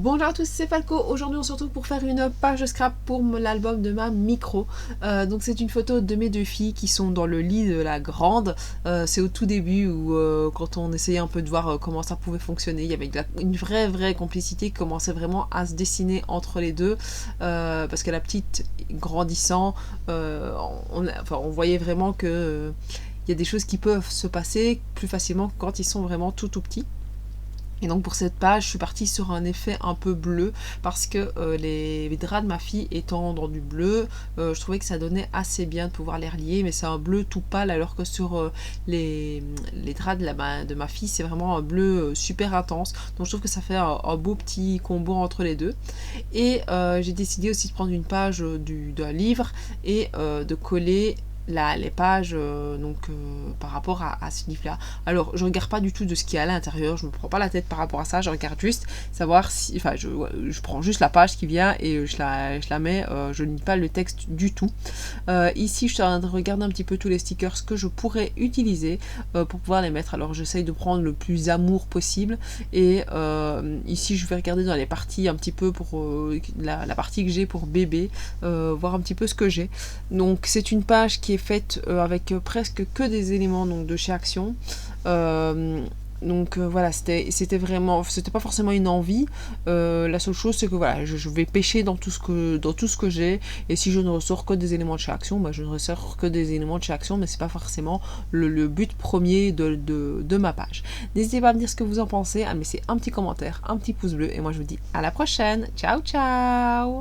Bonjour à tous, c'est Falco. Aujourd'hui on se retrouve pour faire une page scrap pour l'album de ma micro. Donc c'est une photo de mes deux filles qui sont dans le lit de la grande. C'est au tout début où quand on essayait un peu de voir comment ça pouvait fonctionner, il y avait une vraie complicité qui commençait vraiment à se dessiner entre les deux. Parce que la petite grandissant, on voyait vraiment que il y a des choses qui peuvent se passer plus facilement que quand ils sont vraiment tout petits. Et donc pour cette page, je suis partie sur un effet un peu bleu parce que les draps de ma fille étant dans du bleu, je trouvais que ça donnait assez bien de pouvoir les relier, mais c'est un bleu tout pâle alors que sur les draps de ma fille, c'est vraiment un bleu super intense. Donc je trouve que ça fait un beau petit combo entre les deux. Et j'ai décidé aussi de prendre une page d'un livre et de coller les pages par rapport à ce livre là. Alors je regarde pas du tout de ce qu'il y a à l'intérieur, je me prends pas la tête par rapport à ça, je regarde juste savoir si, enfin je prends juste la page qui vient et je la mets, je lis pas le texte du tout. Ici je suis en train de regarder un petit peu tous les stickers que je pourrais utiliser pour pouvoir les mettre. Alors j'essaye de prendre le plus amour possible et ici je vais regarder dans les parties un petit peu pour la partie que j'ai pour bébé, voir un petit peu ce que j'ai. Donc c'est une page qui est faite avec presque que des éléments donc, de chez Action. Voilà, c'était pas forcément une envie. La seule chose c'est que voilà, je vais pêcher dans tout ce que j'ai, et si je ne ressors que des éléments de chez Action, je ne ressors que des éléments de chez Action, mais c'est pas forcément le but premier de ma page. N'hésitez pas à me dire ce que vous en pensez, à me laisser un petit commentaire, un petit pouce bleu, et moi je vous dis à la prochaine. Ciao ciao.